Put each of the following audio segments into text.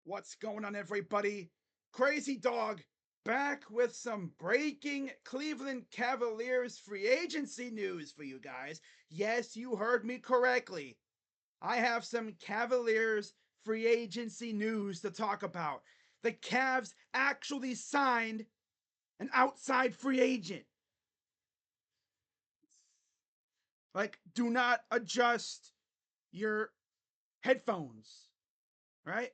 What's going on, everybody? Crazy Dog back with some breaking Cleveland Cavaliers free agency news for you guys. Yes, you heard me correctly. I have some Cavaliers free agency news to talk about. The Cavs actually signed an outside free agent. Like, do not adjust your headphones, right?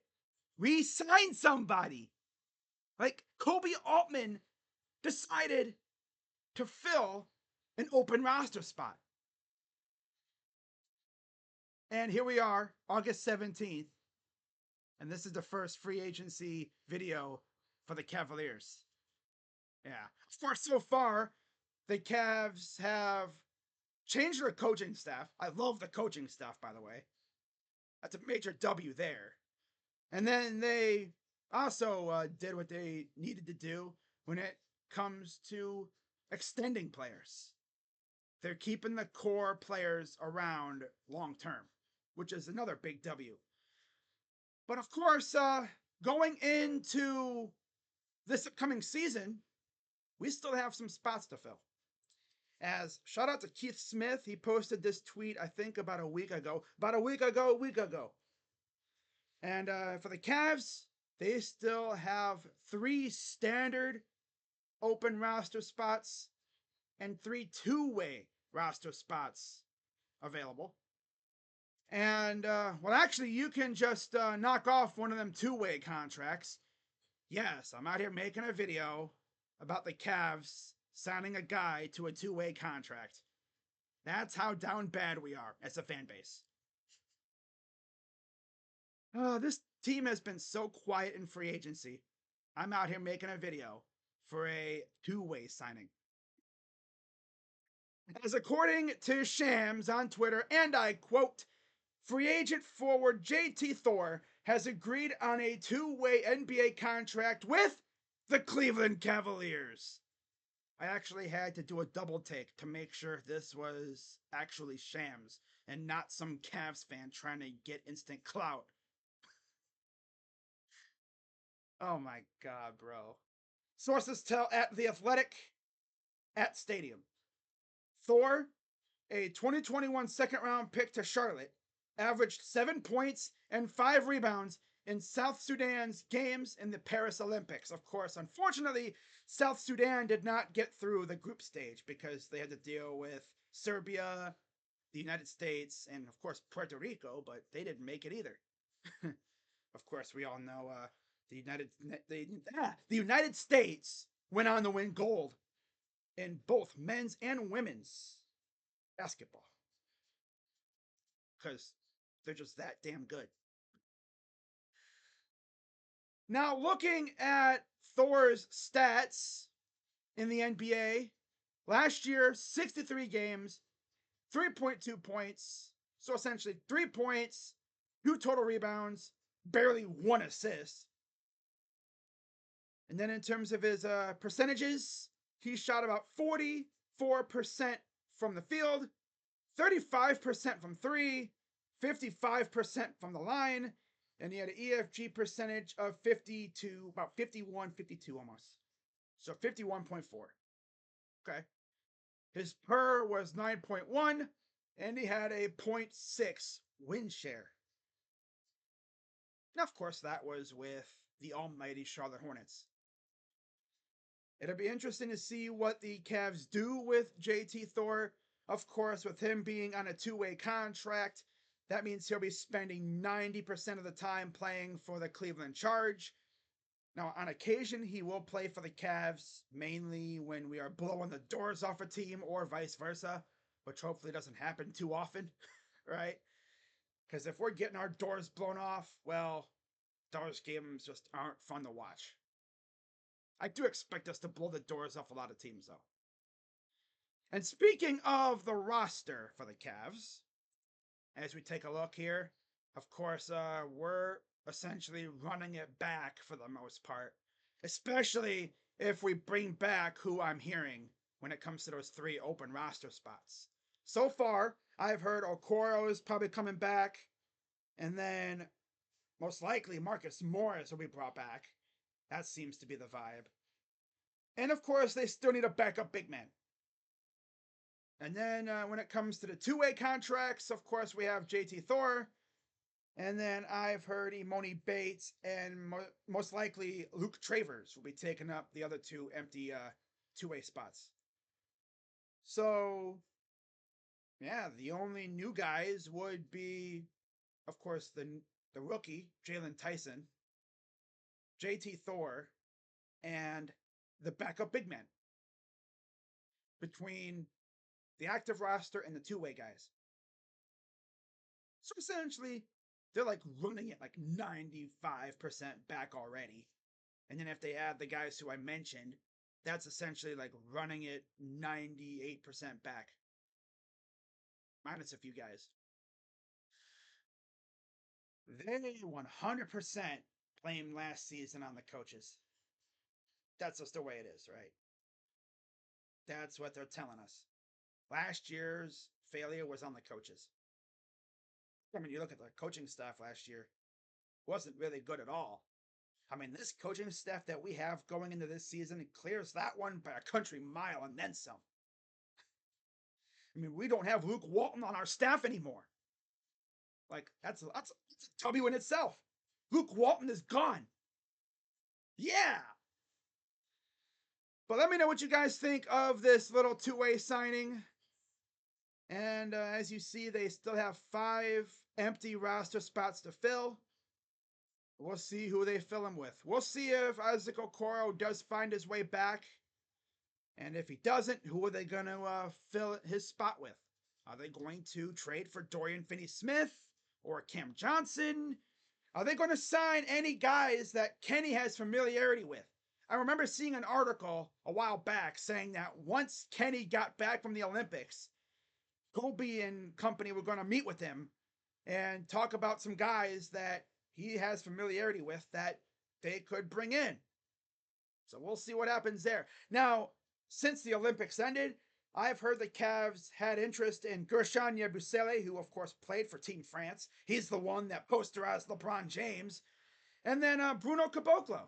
We signed somebody. Like, Kobe Altman decided to fill an open roster spot. And here we are, August 17th, and this is the first free agency video for the Cavaliers. Yeah. For so far, the Cavs have changed their coaching staff. I love the coaching staff, by the way. That's a major W there. And then they also did what they needed to do when it comes to extending players. They're keeping the core players around long term, which is another big W. But of course, going into this upcoming season, we still have some spots to fill. As shout out to Keith Smith, he posted this tweet, I think, about a week ago. And for the Cavs, they still have 3 standard open roster spots and 3 two-way roster spots available. And, well, actually, you can just knock off one of them two-way contracts. Yes, I'm out here making a video about the Cavs signing a guy to a two-way contract. That's how down bad we are as a fan base. This team has been so quiet in free agency. I'm out here making a video for a two-way signing. As according to Shams on Twitter, and I quote, free agent forward JT Thor has agreed on a two-way NBA contract with the Cleveland Cavaliers. I actually had to do a double take to make sure this was actually Shams and not some Cavs fan trying to get instant clout. Oh my god, bro. Sources tell at The Athletic at Stadium. Thor, a 2021 second round pick to Charlotte, averaged 7 points and 5 rebounds in South Sudan's games in the Paris Olympics. Of course, unfortunately, South Sudan did not get through the group stage because they had to deal with Serbia, the United States, and of course Puerto Rico, but they didn't make it either. Of course, we all know the United States went on to win gold in both men's and women's basketball because they're just that damn good. Now, looking at Thor's stats in the NBA, last year, 63 games, 3.2 points. So essentially, 3 points, 2 total rebounds, barely 1 assist. And then in terms of his percentages, he shot about 44% from the field, 35% from 3, 55% from the line, and he had an EFG percentage of 52, about 51, 52 almost. So 51.4. Okay. His PER was 9.1, and he had a 0.6 win share. Now, of course, that was with the almighty Charlotte Hornets. It'll be interesting to see what the Cavs do with JT Thor. Of course, with him being on a two-way contract, that means he'll be spending 90% of the time playing for the Cleveland Charge. Now, on occasion, he will play for the Cavs, mainly when we are blowing the doors off a team or vice versa, which hopefully doesn't happen too often, right? Because if we're getting our doors blown off, well, those games just aren't fun to watch. I do expect us to blow the doors off a lot of teams, though. And speaking of the roster for the Cavs, as we take a look here, of course, we're essentially running it back for the most part, especially if we bring back who I'm hearing when it comes to those 3 open roster spots. So far, I've heard Okoro is probably coming back, and then Most likely, Marcus Morris will be brought back. That seems to be the vibe. And of course, they still need a backup big man. And then when it comes to the two-way contracts, of course, we have JT Thor. And then I've heard Imoni Bates and most likely Luke Travers will be taking up the other two empty two-way spots. So, yeah, the only new guys would be, of course, the rookie, Jalen Tyson, JT Thor, and the backup big man between the active roster and the two-way guys. So essentially, they're like running it like 95% back already. And then if they add the guys who I mentioned, that's essentially like running it 98% back. Minus a few guys. They 100% blamed last season on the coaches. That's just the way it is, right? That's what they're telling us. Last year's failure was on the coaches. I mean, you look at the coaching staff last year, wasn't really good at all. I mean, this coaching staff that we have going into this season clears that one by a country mile and then some. I mean, we don't have Luke Walton on our staff anymore. Like, that's a W in itself. Luke Walton is gone. Yeah. But let me know what you guys think of this little two-way signing. And as you see, they still have 5 empty roster spots to fill. We'll see who they fill him with. We'll see if Isaac Okoro does find his way back. And if he doesn't, who are they going to fill his spot with? Are they going to trade for Dorian Finney-Smith or Cam Johnson? Are they going to sign any guys that Kenny has familiarity with? I remember seeing an article a while back saying that once Kenny got back from the Olympics, Colby and company were going to meet with him and talk about some guys that he has familiarity with that they could bring in. So we'll see what happens there. Now, since the Olympics ended, I've heard the Cavs had interest in Gershon Yabusele, who of course played for Team France. He's the one that posterized LeBron James. And then Bruno Caboclo.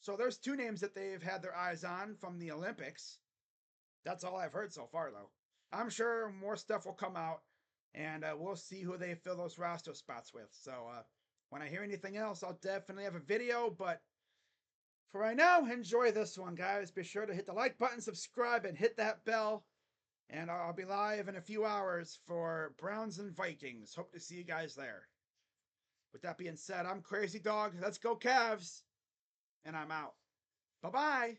So there's 2 names that they've had their eyes on from the Olympics. That's all I've heard so far, though. I'm sure more stuff will come out, and we'll see who they fill those roster spots with. So when I hear anything else, I'll definitely have a video, but for right now, enjoy this one, guys. Be sure to hit the like button, subscribe, and hit that bell. And I'll be live in a few hours for Browns and Vikings. Hope to see you guys there. With that being said, I'm Crazy Dog. Let's go Cavs. And I'm out. Bye-bye.